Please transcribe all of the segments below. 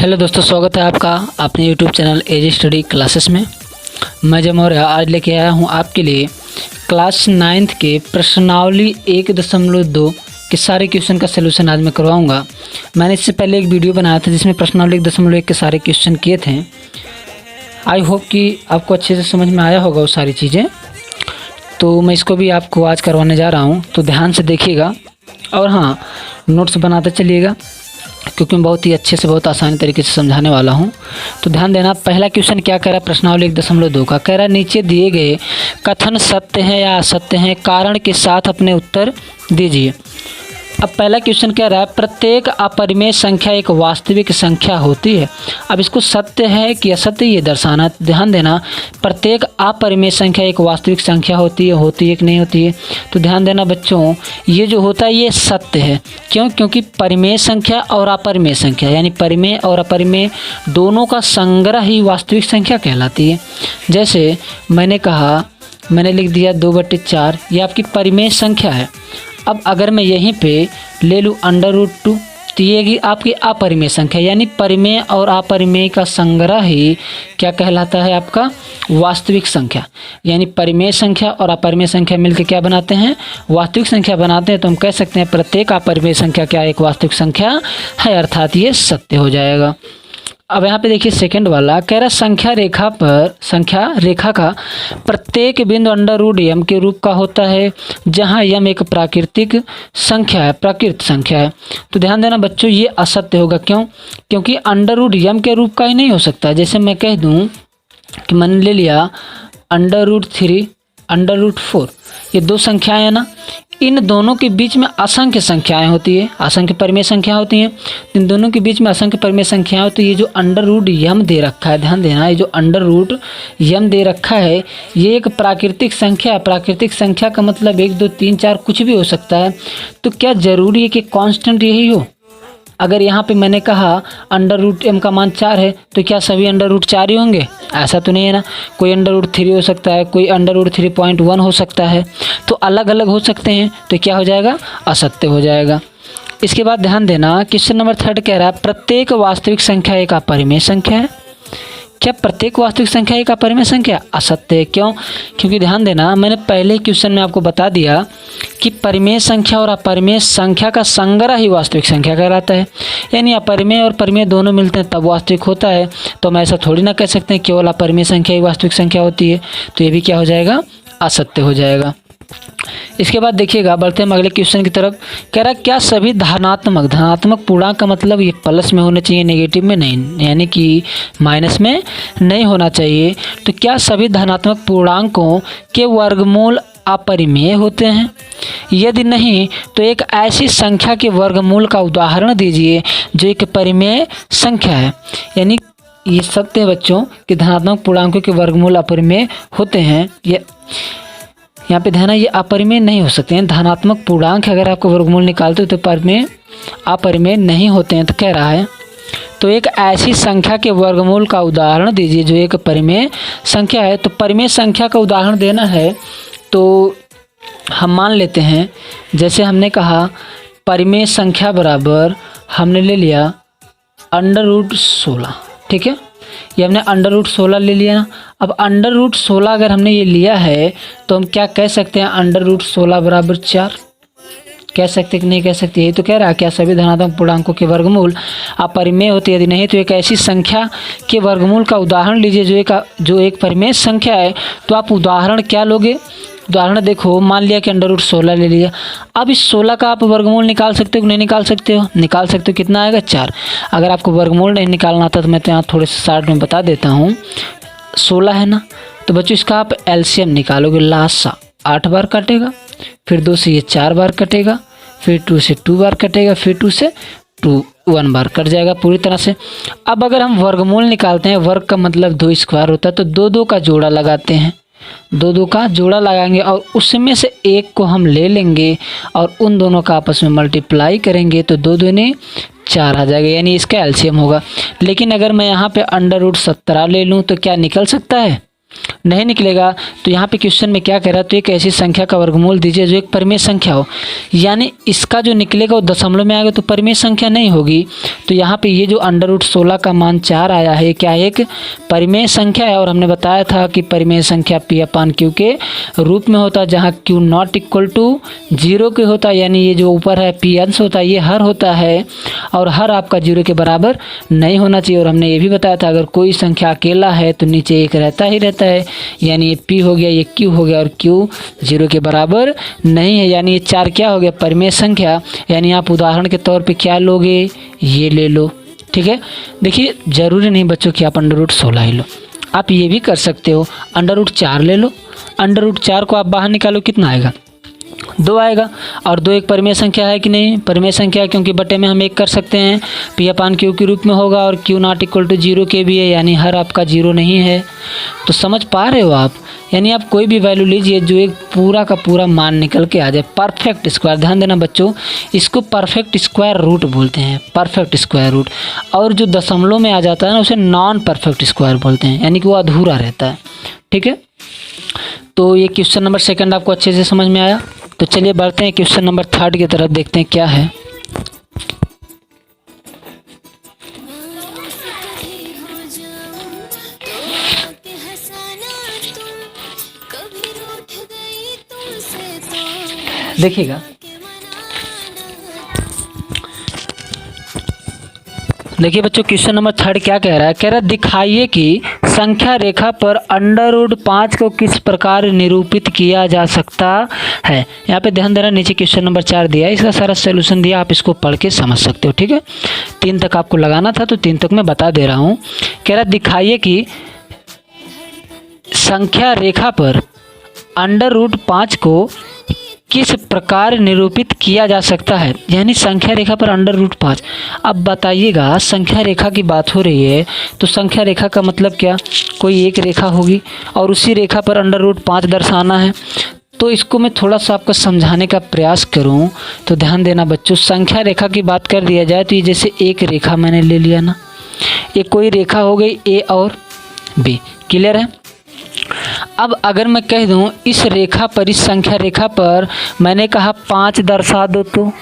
Hello दोस्तों, स्वागत है आपका अपने यूट्यूब चैनल एजी स्टडी क्लासेस में। मैं जय मौर्य आज लेके आया हूँ आपके लिए क्लास 9th के प्रश्नावली 1.2 के सारे क्वेश्चन का सलूशन आज मैं करवाऊँगा। मैंने इससे पहले एक वीडियो बनाया था जिसमें प्रश्नावली 1.1 के सारे क्वेश्चन किए थे। आई होप कि आपको अच्छे से समझ में आया होगा वो सारी चीज़ें। तो मैं इसको भी आपको आज करवाने जा रहा हूँ, तो ध्यान से देखिएगा और हाँ, नोट्स बनाते चलिएगा क्योंकि मैं बहुत ही अच्छे से बहुत आसानी तरीके से समझाने वाला हूं। तो ध्यान देना। पहला क्वेश्चन क्या कह रहा है, प्रश्नावली 1.2 का कह रहा है नीचे दिए गए कथन सत्य हैं या असत्य हैं, कारण के साथ अपने उत्तर दीजिए। अब पहला क्वेश्चन कह रहा है प्रत्येक अपरिमेय संख्या एक वास्तविक संख्या होती है। अब इसको सत्य है कि असत्य ये दर्शाना। ध्यान देना, प्रत्येक अपरिमेय संख्या एक वास्तविक संख्या होती है कि नहीं होती है। तो ध्यान देना बच्चों, ये जो होता है ये सत्य है। क्यों? क्योंकि परिमेय संख्या और अपरिमेय संख्या यानी परिमेय और अपरिमेय दोनों का संग्रह ही वास्तविक संख्या कहलाती है। जैसे मैंने लिख दिया 2/4, ये आपकी परिमेय संख्या है। अब अगर मैं यहीं पे ले लूँ √2 तो ये आपकी अपरिमेय संख्या यानी परिमेय और अपरिमेय का संग्रह ही क्या कहलाता है, आपका वास्तविक संख्या। यानी परिमेय संख्या और अपरिमेय संख्या मिलकर क्या बनाते हैं, वास्तविक संख्या बनाते हैं। तो हम कह सकते हैं प्रत्येक अपरिमेय संख्या क्या एक वास्तविक संख्या है, अर्थात ये सत्य हो जाएगा। अब यहाँ पे देखिए सेकंड वाला कह रहा संख्या रेखा का प्रत्येक बिंदु √m के रूप का होता है जहाँ m एक प्राकृतिक संख्या है, प्राकृत संख्या है। तो ध्यान देना बच्चों, ये असत्य होगा। क्यों? क्योंकि √m के रूप का ही नहीं हो सकता। जैसे मैं कह दूँ कि मैंने ले लिया √3 √4, ये दो संख्याएं हैं ना, इन दोनों के बीच में असंख्य संख्याएं होती है, असंख्य परिमेय संख्या होती हैं। इन दोनों के बीच में असंख्य परिमेय संख्याएं होती है। ये जो √m दे रखा है, ध्यान देना, ये जो √m दे रखा है ये एक प्राकृतिक संख्या है। प्राकृतिक संख्या का मतलब 1 2 3 4 कुछ भी हो सकता है। तो क्या जरूरी है कि कांस्टेंट यही हो? अगर यहाँ पे मैंने कहा √m का मान 4 है तो क्या सभी √4 ही होंगे? ऐसा तो नहीं है ना। कोई √3 हो सकता है, कोई √3.1 हो सकता है। तो अलग अलग हो सकते हैं, तो क्या हो जाएगा, असत्य हो जाएगा। इसके बाद ध्यान देना, क्वेश्चन नंबर 3 कह रहा है प्रत्येक वास्तविक संख्या एक अपरिमेय संख्या है। क्या प्रत्येक वास्तविक संख्या एक अपरिमेय संख्या? असत्य है। क्यों? क्योंकि ध्यान देना, मैंने पहले क्वेश्चन में आपको बता दिया कि परिमेय संख्या और अपरिमेय संख्या का संग्रह ही वास्तविक संख्या कहलाता है। यानी अपरिमेय और परिमेय दोनों मिलते हैं तब वास्तविक होता है। तो हम ऐसा थोड़ी ना कह सकते हैं केवल अपरिमेय संख्या ही वास्तविक संख्या होती है। तो ये भी क्या हो जाएगा, असत्य हो जाएगा। इसके बाद देखिएगा, बढ़ते हैं अगले क्वेश्चन की तरफ। कह रहा है क्या सभी धनात्मक पूर्णांक का मतलब ये प्लस में होना चाहिए, नेगेटिव में नहीं, यानी कि माइनस में नहीं होना चाहिए। तो क्या सभी धनात्मक पूर्णांकों के वर्गमूल अपरिमेय होते हैं? यदि नहीं तो एक ऐसी संख्या के वर्गमूल का उदाहरण दीजिए जो एक परिमेय संख्या है। यानी ये सत्य है बच्चों कि धनात्मक पूर्णांकों के वर्गमूल अपरिमेय होते हैं। ये यहाँ पे ध्यान है, ये अपरिमेय नहीं हो सकते हैं। धनात्मक पूर्णांक अगर आपको वर्गमूल निकालते हो तो अपरिमेय नहीं होते हैं। तो कह रहा है तो एक ऐसी संख्या के वर्गमूल का उदाहरण दीजिए जो एक परिमेय संख्या है। तो परिमेय संख्या का उदाहरण देना है तो हम मान लेते हैं, जैसे हमने कहा परिमेय संख्या बराबर हमने ले लिया √16, ठीक है, ये हमने √16 ले लिया ना। अब √16 अगर हमने ये लिया है तो हम क्या कह सकते हैं, √16 बराबर 4 कह सकते कि नहीं कह सकते? यही तो कह रहा है क्या सभी धनात्मक पूर्णांकों के वर्गमूल अपरिमेय होते हैं? यदि नहीं तो एक ऐसी संख्या के वर्गमूल का उदाहरण लीजिए जो एक परिमेय संख्या है। तो आप उदाहरण क्या लोगे? उदाहरण देखो, मान लिया कि √16 ले लिया। अब इस 16 का आप वर्गमूल निकाल सकते हो कि नहीं निकाल सकते हो? निकाल सकते हो। कितना आएगा, 4। अगर आपको वर्गमूल नहीं निकालना आता तो मैं तो यहाँ थोड़े से शार्ट में बता देता हूँ। 16 है ना, तो बच्चों इसका आप एलसीएम निकालोगे, लास्ट 8 बार कटेगा, फिर 2 से ये 4 बार कटेगा, फिर 2 से 2 बार कटेगा, फिर 2 से 1 बार कट जाएगा पूरी तरह से। अब अगर हम वर्गमूल निकालते हैं, वर्ग का मतलब 2 स्क्वायर होता है, तो 2 का जोड़ा लगाते हैं, 2 का जोड़ा लगाएंगे और उसमें से एक को हम ले लेंगे और उन दोनों का आपस में मल्टीप्लाई करेंगे तो 2 दूनी 4 आ जाएगा, यानी इसका एलसीएम होगा। लेकिन अगर मैं यहाँ पे √17 ले लूँ तो क्या निकल सकता है? नहीं निकलेगा तो यहाँ पे क्वेश्चन में क्या कह रहा है, तो एक ऐसी संख्या का वर्गमूल दीजिए जो एक परिमेय संख्या हो, यानी इसका जो निकलेगा वो दशमलव में आएगा तो परिमेय संख्या नहीं होगी। तो यहाँ पे ये जो √16 का मान 4 आया है, क्या एक परिमेय संख्या है। और हमने बताया था कि परिमेय संख्या P/Q के रूप में होता है, जहाँ Q नॉट इक्वल टू 0 के होता है, यानी ये जो ऊपर है P अंश होता है, ये हर होता है और हर आपका 0 के बराबर नहीं होना चाहिए। और हमने ये भी बताया था अगर कोई संख्या अकेला है तो नीचे एक रहता ही रहता है, यानी ये P हो गया, ये Q हो गया और Q 0 के बराबर नहीं है, यानी ये 4 क्या हो गया, परिमेय संख्या। यानी आप उदाहरण के तौर पे क्या लोगे, ये ले लो। ठीक है, देखिए ज़रूरी नहीं बच्चों कि आप √16 ही लो, आप ये भी कर सकते हो, √4 ले लो। √4 को आप बाहर निकालो, कितना आएगा, 2 आएगा। और 2 एक परिमेय संख्या है कि नहीं, परिमेय संख्या है, क्योंकि बटे में हम 1 कर सकते हैं, P/Q के रूप में होगा और Q नॉट इक्वल टू 0 के भी है, यानी हर आपका 0 नहीं है। तो समझ पा रहे हो आप, यानी आप कोई भी वैल्यू लीजिए जो एक पूरा का पूरा मान निकल के आ जाए, परफेक्ट स्क्वायर। ध्यान देना बच्चों, इसको परफेक्ट स्क्वायर रूट बोलते हैं, परफेक्ट स्क्वायर रूट। और जो दशमलव में आ जाता है ना, उसे नॉन परफेक्ट स्क्वायर बोलते हैं, यानी कि वो अधूरा रहता है। ठीक है, तो ये क्वेश्चन नंबर 2 आपको अच्छे से समझ में आया। तो चलिए बढ़ते हैं क्वेश्चन नंबर 3 की तरफ, देखते हैं क्या है। देखिएगा, देखिए बच्चों क्वेश्चन नंबर 3 क्या कह रहा है, कह रहा है दिखाइए कि संख्या रेखा पर √5 को किस प्रकार निरूपित किया जा सकता है। यहाँ पे ध्यान देना, नीचे क्वेश्चन नंबर 4 दिया है, इसका सारा सोल्यूशन दिया, आप इसको पढ़ के समझ सकते हो। ठीक है, 3 तक आपको लगाना था तो 3 तक मैं बता दे रहा हूँ। कह रहा दिखाइए कि संख्या रेखा पर √5 को किस प्रकार निरूपित किया जा सकता है, यानी संख्या रेखा पर √5। अब बताइएगा, संख्या रेखा की बात हो रही है तो संख्या रेखा का मतलब क्या, कोई एक रेखा होगी और उसी रेखा पर √5 दर्शाना है। तो इसको मैं थोड़ा सा आपको समझाने का प्रयास करूं तो ध्यान देना बच्चों, संख्या रेखा की बात कर दिया जाए तो ये जैसे एक रेखा मैंने ले लिया ना, ये कोई रेखा हो गई A और B, क्लियर है। अब अगर मैं कह दूं इस रेखा पर, इस संख्या रेखा पर मैंने कहा 5 दर्शा दो, तो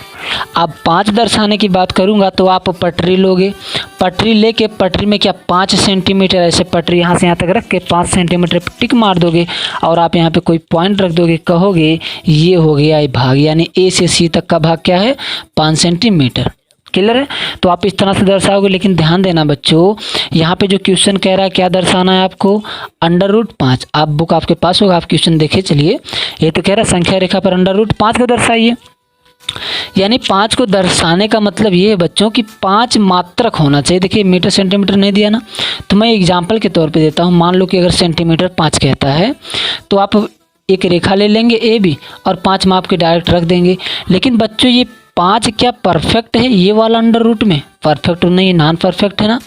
अब 5 दर्शाने की बात करूंगा तो आप पटरी लोगे, पटरी लेके पटरी में क्या 5 सेंटीमीटर, ऐसे पटरी यहाँ से यहाँ तक रख के 5 सेंटीमीटर पर टिक मार दोगे और आप यहाँ पे कोई पॉइंट रख दोगे, कहोगे ये हो गया ये भाग, यानी A से C तक का भाग क्या है, 5 सेंटीमीटर। क्लियर है, तो आप इस तरह से दर्शाओगे। लेकिन ध्यान देना बच्चों, यहाँ पे जो क्वेश्चन कह रहा है क्या दर्शाना है आपको, √5। आप बुक आपके पास होगा, आप क्वेश्चन देखे चलिए। ये तो कह रहा है संख्या रेखा पर √5 को दर्शाइए, यानी 5 को दर्शाने का मतलब ये है बच्चों कि 5 मात्रक होना चाहिए। देखिए मीटर सेंटीमीटर नहीं दिया ना, तो मैं एग्जाम्पल के तौर पर देता हूँ। मान लो कि अगर सेंटीमीटर 5 कहता है तो आप एक रेखा ले लेंगे AB और 5 माप के डायरेक्ट रख देंगे। लेकिन बच्चों ये 5 क्या परफेक्ट है ये वाला √ में, परफेक्ट नहीं, नॉन परफेक्ट है ना,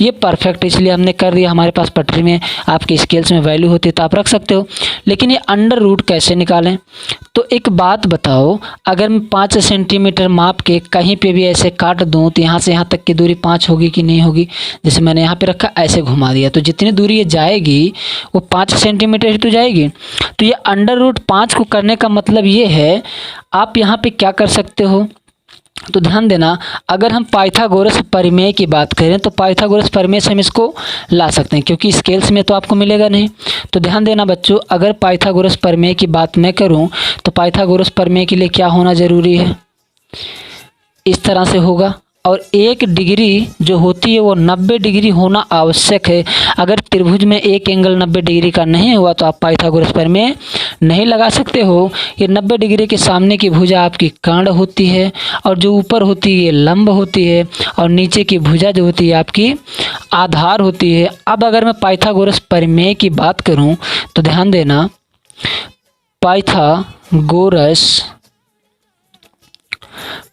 ये परफेक्ट इसलिए हमने कर दिया। हमारे पास पटरी में आपके स्केल्स में वैल्यू होती है तो आप रख सकते हो, लेकिन ये √ कैसे निकालें। तो एक बात बताओ, अगर मैं 5 सेंटीमीटर माप के कहीं पे भी ऐसे काट दूं तो यहाँ से यहाँ तक की दूरी 5 होगी कि नहीं होगी। जैसे मैंने यहाँ पे रखा, ऐसे घुमा दिया तो जितनी दूरी ये जाएगी वो 5 सेंटीमीटर ही तो जाएगी। तो ये √5 को करने का मतलब ये है, आप यहाँ पे क्या कर सकते हो, तो ध्यान देना, अगर हम पाइथागोरस परिमेय की बात करें तो पाइथागोरस परिमेय से हम इसको ला सकते हैं, क्योंकि स्केल्स में तो आपको मिलेगा नहीं। तो ध्यान देना बच्चों, अगर पाइथागोरस परिमेय की बात मैं करूं तो पाइथागोरस परिमेय के लिए क्या होना ज़रूरी है, इस तरह से होगा। और 1 डिग्री जो होती है वो 90 डिग्री होना आवश्यक है। अगर त्रिभुज में एक एंगल 90 डिग्री का नहीं हुआ तो आप पाइथागोरस परिमेय नहीं लगा सकते हो। ये 90 डिग्री के सामने की भुजा आपकी कर्ण होती है और जो ऊपर होती है ये लंब होती है और नीचे की भुजा जो होती है आपकी आधार होती है। अब अगर मैं पाइथागोरस परिमेय की बात करूं तो ध्यान देना, पाइथागोरस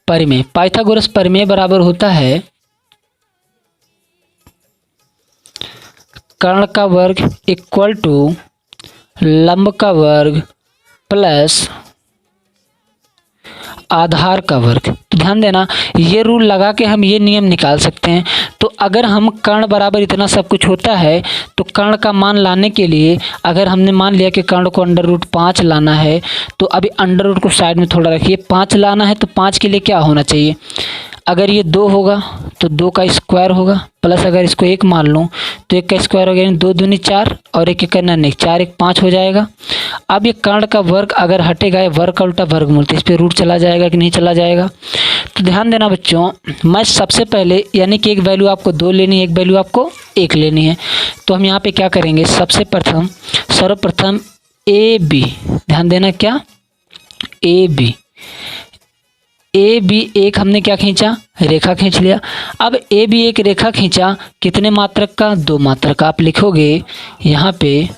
परिमेय, पाइथागोरस परिमेय बराबर होता है कर्ण का वर्ग इक्वल टू लंब का वर्ग प्लस आधार का वर्ग। तो ध्यान देना, ये रूल लगा के हम ये नियम निकाल सकते हैं। तो अगर हम कर्ण बराबर इतना सब कुछ होता है तो कर्ण का मान लाने के लिए अगर हमने मान लिया कि कर्ण को √5 लाना है, तो अभी अंडर रूट को साइड में थोड़ा रखिए। 5 लाना है तो 5 के लिए क्या होना चाहिए, अगर ये 2 होगा तो 2 का स्क्वायर होगा, प्लस अगर इसको 1 मान लूँ तो 1 का स्क्वायर हो गया, 2 दूनी 4 और 1 करना नहीं, 4 1 5 हो जाएगा। अब ये कर्ण का वर्ग अगर हटेगा, ये वर्ग का उल्टा वर्गमूल, तो इस पर रूट चला जाएगा कि नहीं चला जाएगा। तो ध्यान देना बच्चों, मैं सबसे पहले यानी कि एक वैल्यू आपको 2 लेनी है, एक वैल्यू आपको 1 लेनी है। तो हम यहाँ पे क्या करेंगे, सबसे प्रथम सर्वप्रथम ए बी, ध्यान देना क्या, ए बी एक हमने क्या खींचा, रेखा खींच लिया। अब ए बी एक रेखा खींचा, कितने मात्रक का, 2 मात्रक का। आप लिखोगे यहाँ पे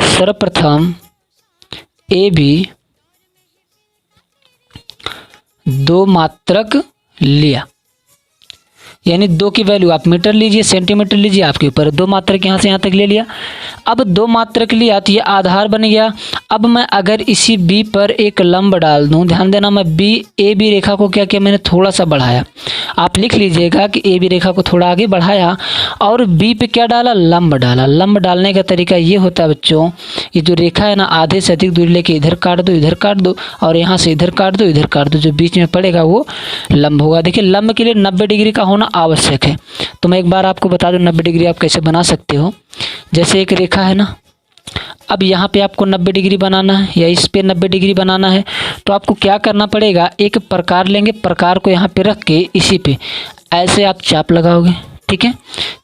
सर्वप्रथम ए बी 2 मात्रक लिया, यानी 2 की वैल्यू आप मीटर लीजिए, सेंटीमीटर लीजिए, आपके ऊपर। 2 मात्रक यहाँ से यहाँ तक ले लिया। अब 2 मात्रक लिया तो ये आधार बन गया। अब मैं अगर इसी बी पर एक लंब डाल दूं, ध्यान देना, मैं ए बी रेखा को क्या किया, मैंने थोड़ा सा बढ़ाया। आप लिख लीजिएगा कि ए बी रेखा को थोड़ा आगे बढ़ाया और बी पे क्या डाला, लंब डाला। लंब डालने का तरीका ये होता है बच्चों, ये जो रेखा है ना, आधे से अधिक दूरी लेके इधर काट दो, इधर काट दो, और यहाँ से इधर काट दो, इधर काट दो, जो बीच में पड़ेगा वो लंब होगा। देखिए, लंब के लिए 90 डिग्री का होना आवश्यक है। तो मैं एक बार आपको बता दूं 90 डिग्री आप कैसे बना सकते हो। जैसे एक रेखा है ना, अब यहाँ पे आपको 90 डिग्री बनाना है या इस पे 90 डिग्री बनाना है, तो आपको क्या करना पड़ेगा, एक प्रकार लेंगे, प्रकार को यहाँ पे रख के इसी पे ऐसे आप चाप लगाओगे, ठीक है।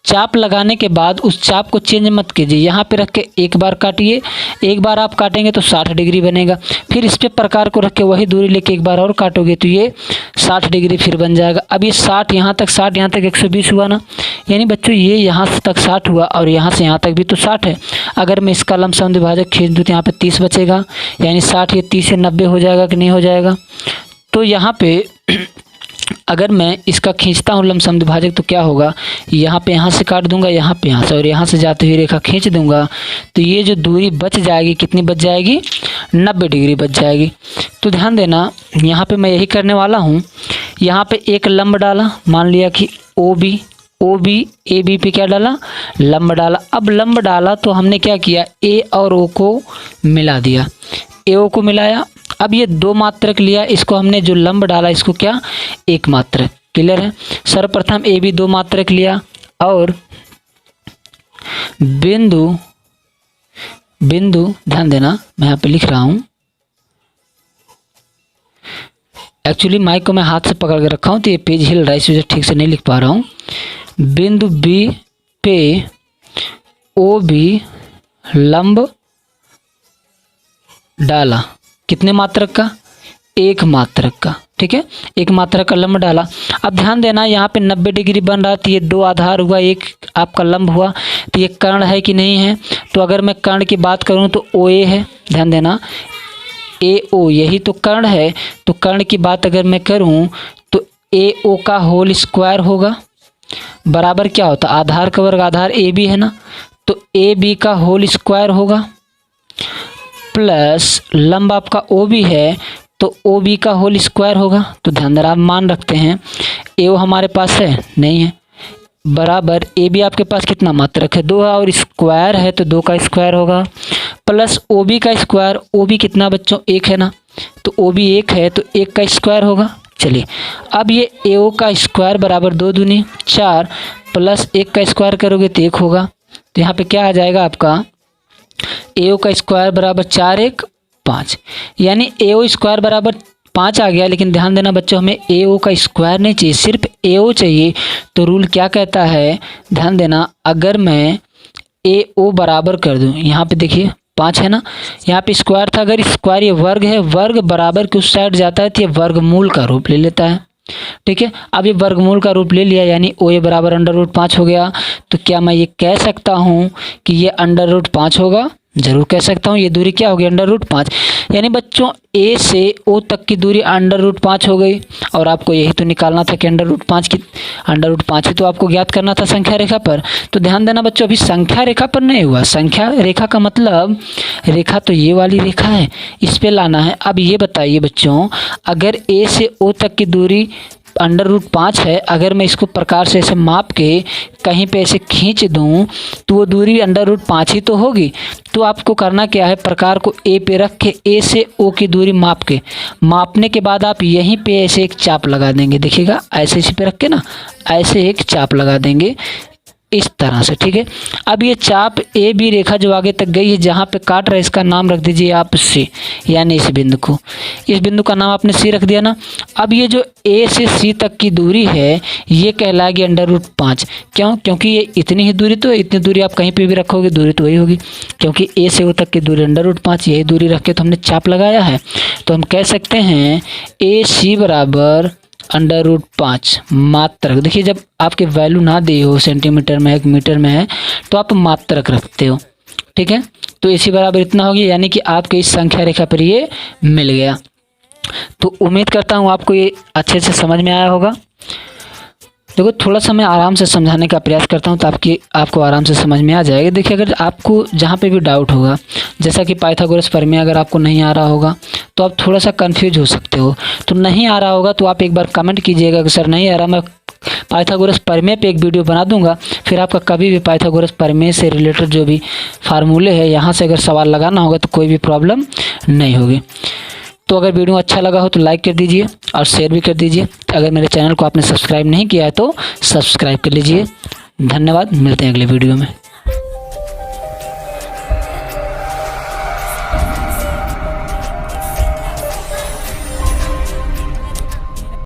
चाप लगाने के बाद उस चाप को चेंज मत कीजिए, यहाँ पे रख के एक बार काटिए, एक बार आप काटेंगे तो 60 डिग्री बनेगा। फिर इस पे प्रकार को रख के वही दूरी लेके एक बार और काटोगे तो ये 60 डिग्री फिर बन जाएगा। अब ये 60 यहाँ तक 60 यहाँ तक 120 हुआ ना, यानी बच्चों ये यहाँ तक 60 हुआ और यहाँ से यहाँ तक भी तो 60 है। अगर मैं इसका लंबसम द्विभाजक खींच दूँ तो यहाँ पे 30 बचेगा, यानी 60 ये 30 से 90 हो जाएगा कि नहीं हो जाएगा। तो यहाँ पे अगर मैं इसका खींचता हूँ लंबसम द्विभाजक तो क्या होगा, यहाँ पे यहाँ से काट दूंगा, यहाँ पे यहाँ से, और यहाँ से जाते हुए रेखा खींच दूंगा, तो ये जो दूरी बच जाएगी कितनी बच जाएगी, 90 डिग्री बच जाएगी। तो ध्यान देना, यहाँ पे मैं यही करने वाला हूँ। यहाँ पे एक लंब डाला, मान लिया कि ओ बी ए बी पे क्या डाला, लंब डाला। अब लंब डाला तो हमने क्या किया, ए और ओ को मिला दिया, ए ओ को मिलाया। अब ये 2 मात्रक लिया, इसको हमने जो लंब डाला इसको क्या, 1 मात्रक। क्लियर है। सर्वप्रथम ए बी 2 मात्रक लिया और बिंदु ध्यान देना, मैं यहाँ पे लिख रहा हूँ, एक्चुअली माइक को मैं हाथ से पकड़ के रखा हूँ तो ये पेज हिल रहा है, इस वजह ठीक से नहीं लिख पा रहा हूँ। बिंदु बी पे ओ बी लंब डाला, कितने मात्रक का, 1 मात्रक का, ठीक है, 1 मात्रक का लंब डाला। अब ध्यान देना, यहाँ पे 90 डिग्री बन रहा, तो ये 2 आधार हुआ, 1 आपका लंब हुआ, तो ये कर्ण है कि नहीं है। तो अगर मैं कर्ण की बात करूँ तो ओ ए है, ध्यान देना, ए ओ यही तो कर्ण है। तो कर्ण की बात अगर मैं करूँ तो ए ओ का होल स्क्वायर होगा, बराबर क्या होता, आधार का वर्ग, आधार ए बी है ना, तो ए बी का होल स्क्वायर होगा, प्लस लंब आपका ओ बी है तो ओ बी का होल स्क्वायर होगा। तो ध्यान देना, आप मान रखते हैं ए ओ हमारे पास है, नहीं है, बराबर ए बी आपके पास कितना मात्रक है, 2 है, और स्क्वायर है तो 2 का स्क्वायर होगा, प्लस ओ बी का स्क्वायर, ओ बी कितना बच्चों, 1 है ना, तो ओ बी 1 है तो 1 का स्क्वायर होगा। चलिए, अब ये ए ओ का स्क्वायर बराबर 2 दूनी 4 प्लस 1 का स्क्वायर करोगे तो 1 होगा। तो यहाँ पे क्या आ जाएगा आपका, ए ओ का स्क्वायर बराबर 4 1 5, यानी ए ओ स्क्वायर बराबर 5 आ गया। लेकिन ध्यान देना बच्चों, हमें ए ओ का स्क्वायर नहीं चाहिए, सिर्फ ए ओ चाहिए। तो रूल क्या कहता है, ध्यान देना, अगर मैं ए ओ बराबर कर दूं, यहाँ पे देखिए 5 है ना, यहाँ पे स्क्वायर था, अगर स्क्वायर ये वर्ग है, वर्ग बराबर के उस साइड जाता है तो ये वर्गमूल का रूप ले लेता है, ठीक है। अब ये वर्गमूल का रूप ले लिया, यानी ओ ए बराबर √5 हो गया। तो क्या मैं ये कह सकता हूँ कि ये √5 होगा, जरूर कह सकता हूँ। ये दूरी क्या होगी, √5। यानी बच्चों ए से ओ तक की दूरी √5 हो गई। और आपको यही तो निकालना था कि √5 ही तो आपको ज्ञात करना था संख्या रेखा पर। तो ध्यान देना बच्चों, अभी संख्या रेखा पर नहीं हुआ। संख्या रेखा का मतलब रेखा तो ये वाली रेखा है, इस पे लाना है। अब ये बताइए बच्चों, अगर ए से ओ तक की दूरी √5 है, अगर मैं इसको प्रकार से ऐसे माप के कहीं पे ऐसे खींच दूं तो वो दूरी √5 ही तो होगी। तो आपको करना क्या है, प्रकार को ए पे रख के ए से ओ की दूरी मापने के बाद आप यहीं पे ऐसे एक चाप लगा देंगे। देखिएगा ऐसे इसी पे रख के ना ऐसे एक चाप लगा देंगे इस तरह से, ठीक है। अब ये चाप ए बी रेखा जो आगे तक गई है, जहाँ पे काट रहा है इसका नाम रख दीजिए आप सी, यानी इस बिंदु का नाम आपने सी रख दिया ना। अब ये जो ए से सी तक की दूरी है ये कहलाएगी √5। क्यों? क्योंकि ये इतनी ही दूरी तो है, इतनी दूरी आप कहीं पे भी रखोगे दूरी तो वही होगी, क्योंकि ए से ओ तक की दूरी √5, यही दूरी रख के तो हमने चाप लगाया है। तो हम कह सकते हैं ए सी बराबर √5 मात्रक। देखिए जब आपके वैल्यू ना दी हो, सेंटीमीटर में है, मीटर में है, तो आप मात्रक रखते हो, ठीक है। तो इसी बराबर इतना होगी, यानी कि आपके इस संख्या रेखा पर ये मिल गया। तो उम्मीद करता हूँ आपको ये अच्छे से समझ में आया होगा। देखो थोड़ा सा मैं आराम से समझाने का प्रयास करता हूँ तो आपको आराम से समझ में आ जाएगा। देखिए अगर आपको जहाँ पे भी डाउट होगा, जैसा कि पाइथागोरस प्रमेय अगर आपको नहीं आ रहा होगा तो आप थोड़ा सा कंफ्यूज हो सकते हो। तो नहीं आ रहा होगा तो आप एक बार कमेंट कीजिएगा कि सर नहीं आ रहा, मैं पाइथागोरस प्रमेय पे एक वीडियो बना दूंगा। फिर आपका कभी भी पाइथागोरस प्रमेय से रिलेटेड जो भी फार्मूले है यहाँ से अगर सवाल लगाना होगा तो कोई भी प्रॉब्लम नहीं होगी। तो अगर वीडियो अच्छा लगा हो तो लाइक कर दीजिए और शेयर भी कर दीजिए। अगर मेरे चैनल को आपने सब्सक्राइब नहीं किया है तो सब्सक्राइब कर लीजिए। धन्यवाद, मिलते हैं अगले वीडियो में।